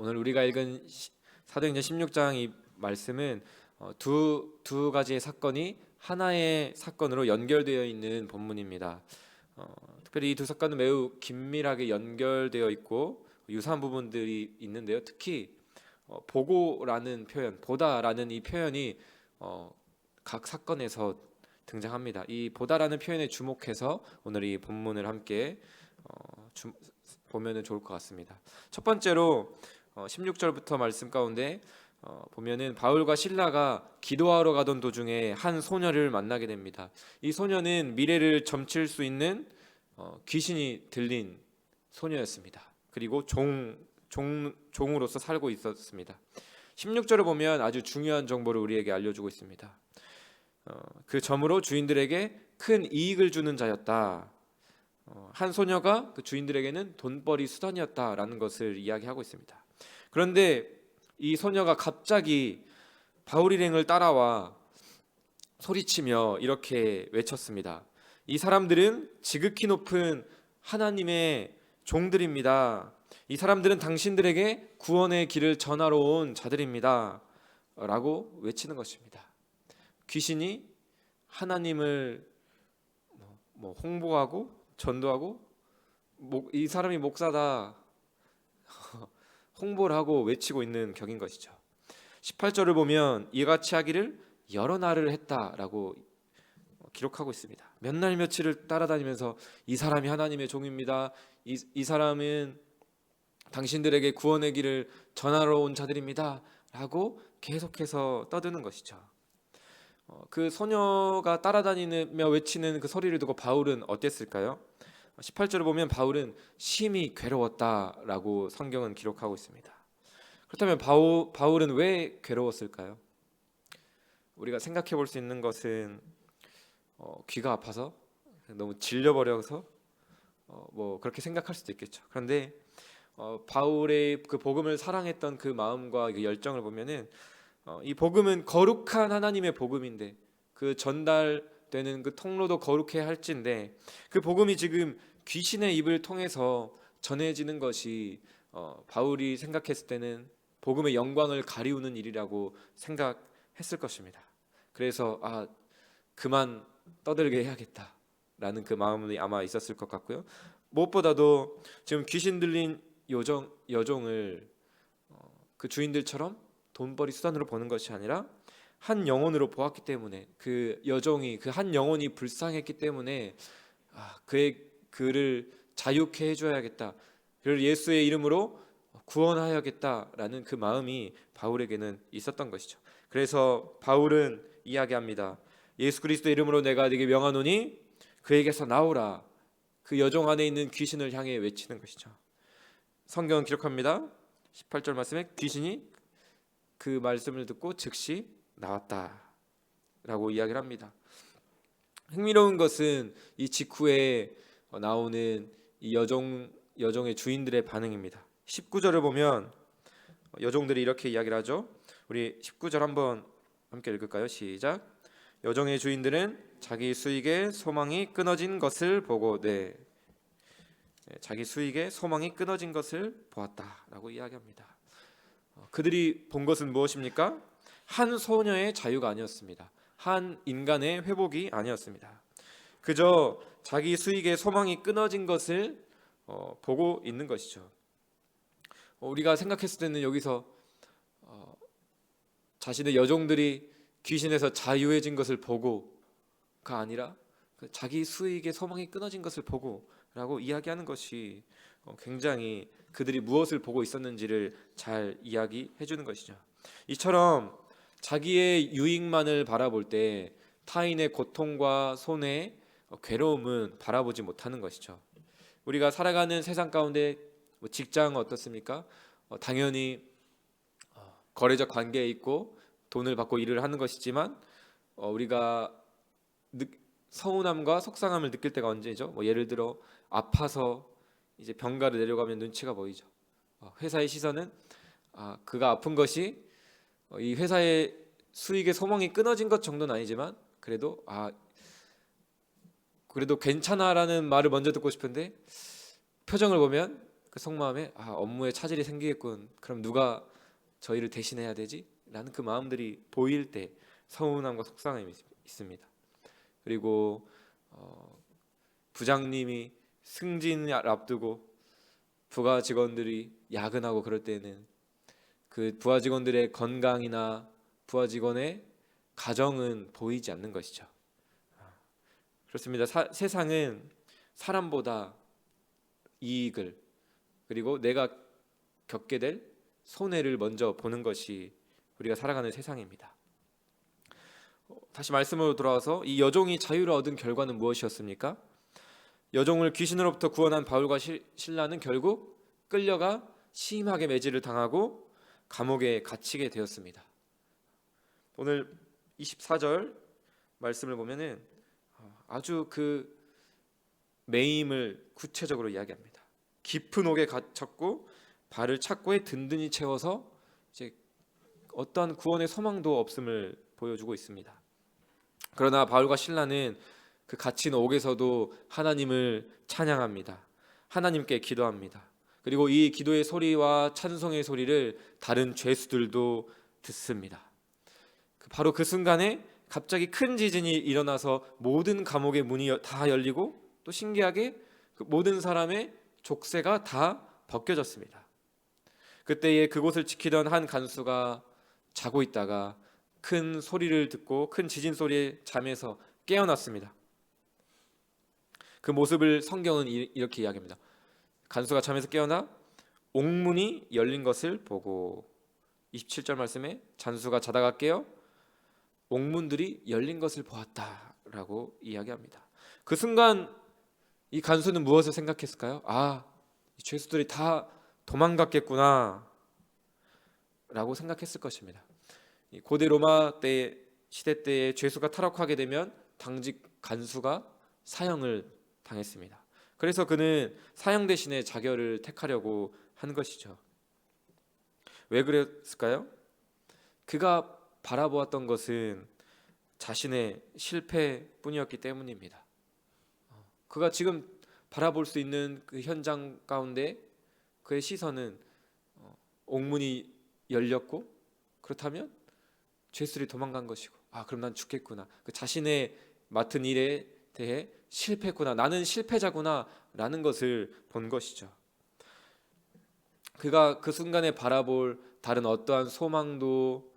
오늘 우리가 읽은 사도행전 16장 이 말씀은 두 가지의 사건이 하나의 사건으로 연결되어 있는 본문입니다. 특별히 이 두 사건은 매우 긴밀하게 연결되어 있고 유사한 부분들이 있는데요. 특히 보고라는 표현, 보다라는 이 표현이 각 사건에서 등장합니다. 이 보다라는 표현에 주목해서 오늘 이 본문을 함께 보면은 좋을 것 같습니다. 첫 번째로 16절부터 말씀 가운데 보면은 바울과 실라가 기도하러 가던 도중에 한 소녀를 만나게 됩니다. 이 소녀는 미래를 점칠 수 있는 귀신이 들린 소녀였습니다. 그리고 종으로서 살고 있었습니다. 16절을 보면 아주 중요한 정보를 우리에게 알려주고 있습니다. 그 점으로 주인들에게 큰 이익을 주는 자였다. 한 소녀가 그 주인들에게는 돈벌이 수단이었다라는 것을 이야기하고 있습니다. 그런데 이 소녀가 갑자기 바울 일행을 따라와 소리치며 이렇게 외쳤습니다. 이 사람들은 지극히 높은 하나님의 종들입니다. 이 사람들은 당신들에게 구원의 길을 전하러 온 자들입니다. 라고 외치는 것입니다. 귀신이 하나님을 홍보하고 전도하고 이 사람이 목사다 홍보를 하고 외치고 있는 격인 것이죠. 18절을 보면 이같이 하기를 여러 날을 했다라고 기록하고 있습니다. 몇 날 며칠을 따라다니면서 이 사람이 하나님의 종입니다. 이 사람은 당신들에게 구원의 길을 전하러 온 자들입니다. 라고 계속해서 떠드는 것이죠. 그 소녀가 따라다니며 외치는 그 소리를 듣고 바울은 어땠을까요? 18절을 보면 바울은 심히 괴로웠다라고 성경은 기록하고 있습니다. 그렇다면 바울은 왜 괴로웠을까요? 우리가 생각해 볼 수 있는 것은 귀가 아파서 너무 질려버려서 그렇게 생각할 수도 있겠죠. 그런데 바울의 그 복음을 사랑했던 그 마음과 그 열정을 보면은 이 복음은 거룩한 하나님의 복음인데 그 전달되는 그 통로도 거룩해야 할진데 그 복음이 지금 귀신의 입을 통해서 전해지는 것이 바울이 생각했을 때는 복음의 영광을 가리우는 일이라고 생각했을 것입니다. 그래서 그만 떠들게 해야겠다라는 그 마음이 아마 있었을 것 같고요. 무엇보다도 지금 귀신 들린 여종을 그 주인들처럼 돈벌이 수단으로 보는 것이 아니라 한 영혼으로 보았기 때문에 그 여종이 그 한 영혼이 불쌍했기 때문에 그를 자유케 해줘야겠다. 그를 예수의 이름으로 구원하여야겠다라는 그 마음이 바울에게는 있었던 것이죠. 그래서 바울은 이야기합니다. 예수 그리스도의 이름으로 내가 네게 명하노니 그에게서 나오라. 그 여종 안에 있는 귀신을 향해 외치는 것이죠. 성경은 기록합니다. 18절 말씀에 귀신이 그 말씀을 듣고 즉시 나왔다라고 이야기를 합니다. 흥미로운 것은 이 직후에 나오는 이 여종의 주인들의 반응입니다. 19절을 보면 여종들이 이렇게 이야기를 하죠. 우리 19절 한번 함께 읽을까요? 시작. 여종의 주인들은 자기 수익의 소망이 끊어진 것을 보고 자기 수익의 소망이 끊어진 것을 보았다라고 이야기합니다. 그들이 본 것은 무엇입니까? 한 소녀의 자유가 아니었습니다. 한 인간의 회복이 아니었습니다. 그저 자기 수익의 소망이 끊어진 것을 보고 있는 것이죠. 우리가 생각했을 때는 여기서 자신의 여종들이 귀신에서 자유해진 것을 보고가 아니라 자기 수익의 소망이 끊어진 것을 보고라고 이야기하는 것이 굉장히 그들이 무엇을 보고 있었는지를 잘 이야기해 주는 것이죠. 이처럼 자기의 유익만을 바라볼 때 타인의 고통과 손해, 괴로움은 바라보지 못하는 것이죠. 우리가 살아가는 세상 가운데 직장은 어떻습니까? 당연히 거래적 관계에 있고 돈을 받고 일을 하는 것이지만 우리가 서운함과 속상함을 느낄 때가 언제죠? 예를 들어 아파서 이제 병가를 내려가면 눈치가 보이죠. 회사의 시선은 그가 아픈 것이 이 회사의 수익의 소망이 끊어진 것 정도는 아니지만 그래도 괜찮아라는 말을 먼저 듣고 싶은데 표정을 보면 그 속마음에 업무에 차질이 생기겠군. 그럼 누가 저희를 대신해야 되지? 라는 그 마음들이 보일 때 서운함과 속상함이 있습니다. 그리고 부장님이 승진을 앞두고 부하 직원들이 야근하고 그럴 때는 그 부하 직원들의 건강이나 부하 직원의 가정은 보이지 않는 것이죠. 그렇습니다. 세상은 사람보다 이익을, 그리고 내가 겪게 될 손해를 먼저 보는 것이 우리가 살아가는 세상입니다. 다시 말씀으로 돌아와서 이 여종이 자유를 얻은 결과는 무엇이었습니까? 여종을 귀신으로부터 구원한 바울과 실라는 결국 끌려가 심하게 매질을 당하고 감옥에 갇히게 되었습니다. 오늘 24절 말씀을 보면은 아주 그 매임을 구체적으로 이야기합니다. 깊은 옥에 갇혔고 발을 착고에 든든히 채워서 이제 어떠한 구원의 소망도 없음을 보여주고 있습니다. 그러나 바울과 실라는 그 갇힌 옥에서도 하나님을 찬양합니다. 하나님께 기도합니다. 그리고 이 기도의 소리와 찬송의 소리를 다른 죄수들도 듣습니다. 바로 그 순간에 갑자기 큰 지진이 일어나서 모든 감옥의 문이 다 열리고 또 신기하게 그 모든 사람의 족쇄가 다 벗겨졌습니다. 그때에 그곳을 지키던 한 간수가 자고 있다가 큰 소리를 듣고 큰 지진 소리에 잠에서 깨어났습니다. 그 모습을 성경은 이렇게 이야기합니다. 간수가 잠에서 깨어나 옥문이 열린 것을 보고, 27절 말씀에 잔수가 자다가 깨어 옥문들이 열린 것을 보았다라고 이야기합니다. 그 순간 이 간수는 무엇을 생각했을까요? 이 죄수들이 다 도망갔겠구나 라고 생각했을 것입니다. 고대 로마 때 시대 때에 죄수가 타락하게 되면 당직 간수가 사형을 당했습니다. 그래서 그는 사형 대신에 자결을 택하려고 한 것이죠. 왜 그랬을까요? 그가 바라보았던 것은 자신의 실패뿐이었기 때문입니다. 그가 지금 바라볼 수 있는 그 현장 가운데 그의 시선은 옥문이 열렸고, 그렇다면 죄수들이 도망간 것이고, 그럼 난 죽겠구나, 그 자신의 맡은 일에 대해 실패했구나, 나는 실패자구나 라는 것을 본 것이죠. 그가 그 순간에 바라볼 다른 어떠한 소망도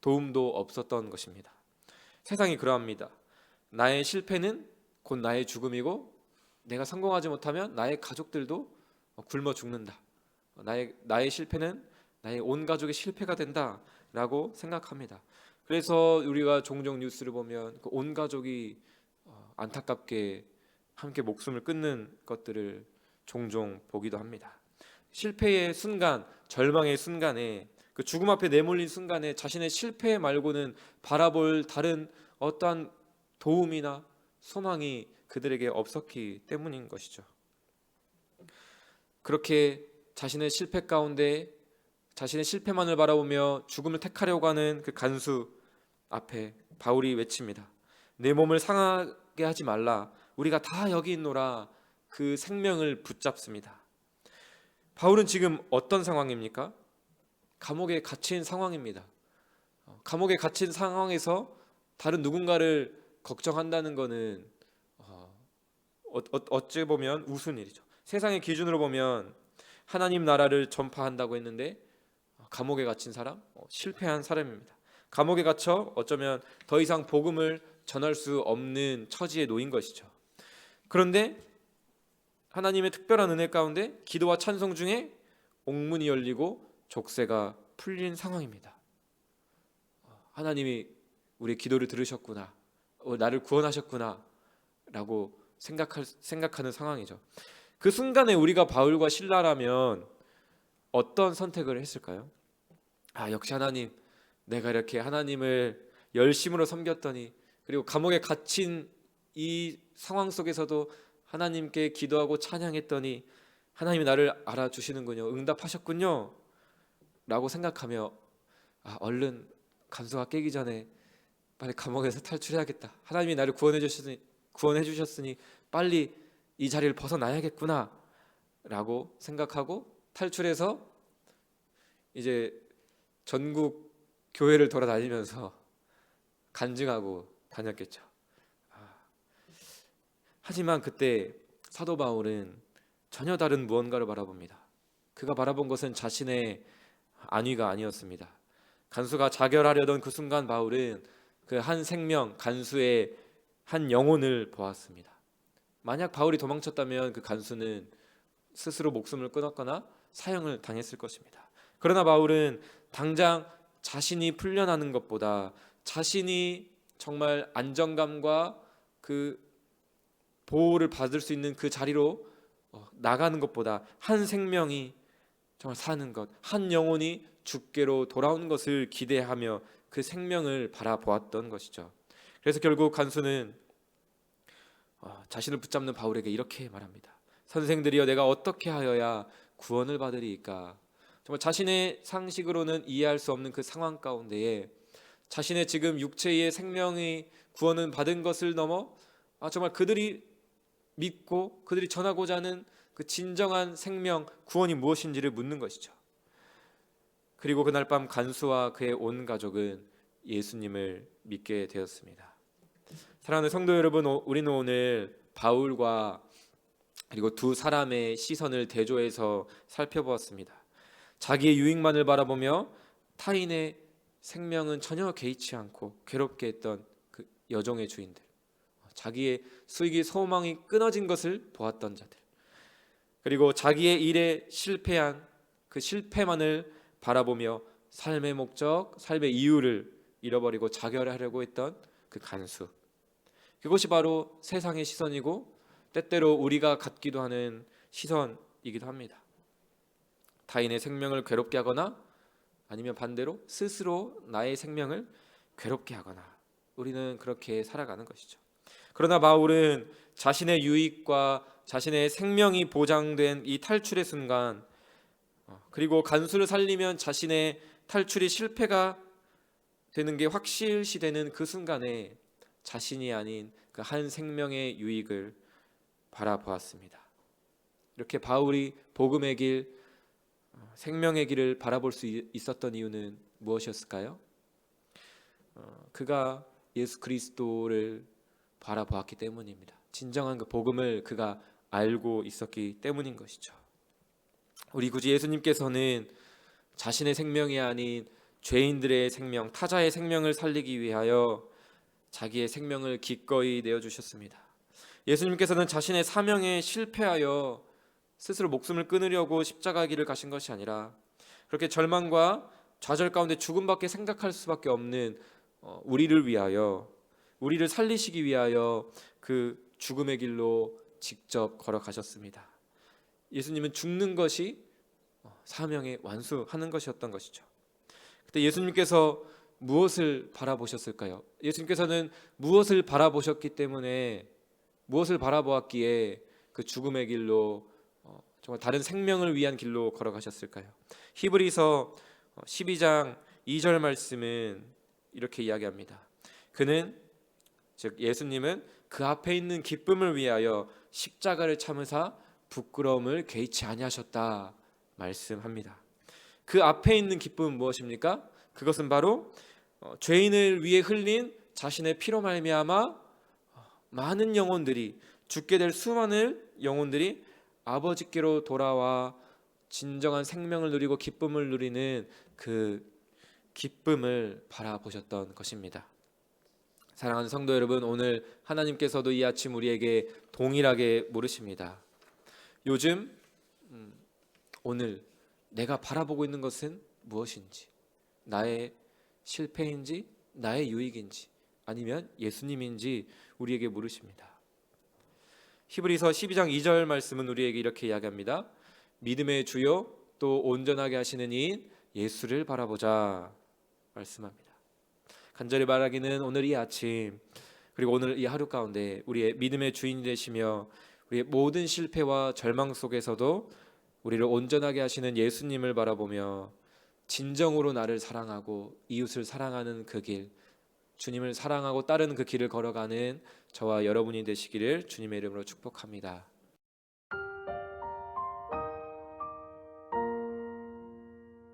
도움도 없었던 것입니다. 세상이 그러합니다. 나의 실패는 곧 나의 죽음이고, 내가 성공하지 못하면 나의 가족들도 굶어 죽는다. 나의 실패는 나의 온 가족의 실패가 된다라고 생각합니다. 그래서 우리가 종종 뉴스를 보면 그 온 가족이 안타깝게 함께 목숨을 끊는 것들을 종종 보기도 합니다. 실패의 순간, 절망의 순간에, 그 죽음 앞에 내몰린 순간에 자신의 실패 말고는 바라볼 다른 어떠한 도움이나 소망이 그들에게 없었기 때문인 것이죠. 그렇게 자신의 실패 가운데 자신의 실패만을 바라보며 죽음을 택하려고 하는 그 간수 앞에 바울이 외칩니다. 내 몸을 상하게 하지 말라, 우리가 다 여기 있노라. 그 생명을 붙잡습니다. 바울은 지금 어떤 상황입니까? 감옥에 갇힌 상황입니다. 감옥에 갇힌 상황에서 다른 누군가를 걱정한다는 것은 어찌 보면 우스운 일이죠. 세상의 기준으로 보면 하나님 나라를 전파한다고 했는데 감옥에 갇힌 사람, 실패한 사람입니다. 감옥에 갇혀 어쩌면 더 이상 복음을 전할 수 없는 처지에 놓인 것이죠. 그런데 하나님의 특별한 은혜 가운데 기도와 찬송 중에 옥문이 열리고 족쇄가 풀린 상황입니다. 하나님이 우리의 기도를 들으셨구나, 나를 구원하셨구나 라고 생각하는 상황이죠. 그 순간에 우리가 바울과 실라라면 어떤 선택을 했을까요? 역시 하나님, 내가 이렇게 하나님을 열심으로 섬겼더니, 그리고 감옥에 갇힌 이 상황 속에서도 하나님께 기도하고 찬양했더니 하나님이 나를 알아주시는군요, 응답하셨군요 라고 생각하며 얼른 간수가 깨기 전에 빨리 감옥에서 탈출해야겠다, 하나님이 나를 구원해 주셨으니 빨리 이 자리를 벗어나야겠구나 라고 생각하고 탈출해서 이제 전국 교회를 돌아다니면서 간증하고 다녔겠죠. 하지만 그때 사도 바울은 전혀 다른 무언가를 바라봅니다. 그가 바라본 것은 자신의 안위가 아니었습니다. 간수가 자결하려던 그 순간 바울은 그 한 생명, 간수의 한 영혼을 보았습니다. 만약 바울이 도망쳤다면 그 간수는 스스로 목숨을 끊었거나 사형을 당했을 것입니다. 그러나 바울은 당장 자신이 풀려나는 것보다 자신이 정말 안정감과 그 보호를 받을 수 있는 그 자리로 나가는 것보다 한 생명이 정말 사는 것, 한 영혼이 주께로 돌아오는 것을 기대하며 그 생명을 바라보았던 것이죠. 그래서 결국 간수는 자신을 붙잡는 바울에게 이렇게 말합니다. 선생들이여, 내가 어떻게 하여야 구원을 받으리이까? 정말 자신의 상식으로는 이해할 수 없는 그 상황 가운데에 자신의 지금 육체의 생명이 구원은 받은 것을 넘어 정말 그들이 믿고 그들이 전하고자 하는 그 진정한 생명, 구원이 무엇인지를 묻는 것이죠. 그리고 그날 밤 간수와 그의 온 가족은 예수님을 믿게 되었습니다. 사랑하는 성도 여러분, 우리는 오늘 바울과 그리고 두 사람의 시선을 대조해서 살펴보았습니다. 자기의 유익만을 바라보며 타인의 생명은 전혀 개의치 않고 괴롭게 했던 그 여종의 주인들, 자기의 수익이 소망이 끊어진 것을 보았던 자들, 그리고 자기의 일에 실패한 그 실패만을 바라보며 삶의 목적, 삶의 이유를 잃어버리고 자결하려고 했던 그 간수, 그것이 바로 세상의 시선이고 때때로 우리가 갖기도 하는 시선이기도 합니다. 타인의 생명을 괴롭게 하거나 아니면 반대로 스스로 나의 생명을 괴롭게 하거나 우리는 그렇게 살아가는 것이죠. 그러나 바울은 자신의 유익과 자신의 생명이 보장된 이 탈출의 순간, 그리고 간수를 살리면 자신의 탈출이 실패가 되는 게 확실시되는 그 순간에 자신이 아닌 그 한 생명의 유익을 바라보았습니다. 이렇게 바울이 복음의 길, 생명의 길을 바라볼 수 있었던 이유는 무엇이었을까요? 그가 예수 그리스도를 바라보았기 때문입니다. 진정한 그 복음을 그가 알고 있었기 때문인 것이죠. 우리 굳이 예수님께서는 자신의 생명이 아닌 죄인들의 생명, 타자의 생명을 살리기 위하여 자기의 생명을 기꺼이 내어주셨습니다. 예수님께서는 자신의 사명에 실패하여 스스로 목숨을 끊으려고 십자가 길을 가신 것이 아니라 그렇게 절망과 좌절 가운데 죽음밖에 생각할 수밖에 없는 우리를 위하여, 우리를 살리시기 위하여 그 죽음의 길로 직접 걸어가셨습니다. 예수님은 죽는 것이 사명의 완수하는 것이었던 것이죠. 그때 예수님께서 무엇을 바라보셨을까요? 예수님께서는 무엇을 바라보셨기 때문에, 무엇을 바라보았기에 그 죽음의 길로, 정말 다른 생명을 위한 길로 걸어가셨을까요? 히브리서 12장 2절 말씀은 이렇게 이야기합니다. 그는, 즉 예수님은 그 앞에 있는 기쁨을 위하여 십자가를 참으사 부끄러움을 개의치 아니하셨다 말씀합니다. 그 앞에 있는 기쁨은 무엇입니까? 그것은 바로 죄인을 위해 흘린 자신의 피로 말미암아 많은 영혼들이, 죽게 될 수많은 영혼들이 아버지께로 돌아와 진정한 생명을 누리고 기쁨을 누리는 그 기쁨을 바라보셨던 것입니다. 사랑하는 성도 여러분, 오늘 하나님께서도 이 아침 우리에게 동일하게 물으십니다. 요즘 오늘 내가 바라보고 있는 것은 무엇인지, 나의 실패인지 나의 유익인지 아니면 예수님인지 우리에게 물으십니다. 히브리서 12장 2절 말씀은 우리에게 이렇게 이야기합니다. 믿음의 주요 또 온전하게 하시는 이인 예수를 바라보자 말씀합니다. 간절히 말하기는 오늘 이 아침, 그리고 오늘 이 하루 가운데 우리의 믿음의 주인이 되시며 우리의 모든 실패와 절망 속에서도 우리를 온전하게 하시는 예수님을 바라보며 진정으로 나를 사랑하고 이웃을 사랑하는 그 길, 주님을 사랑하고 따르는 그 길을 걸어가는 저와 여러분이 되시기를 주님의 이름으로 축복합니다.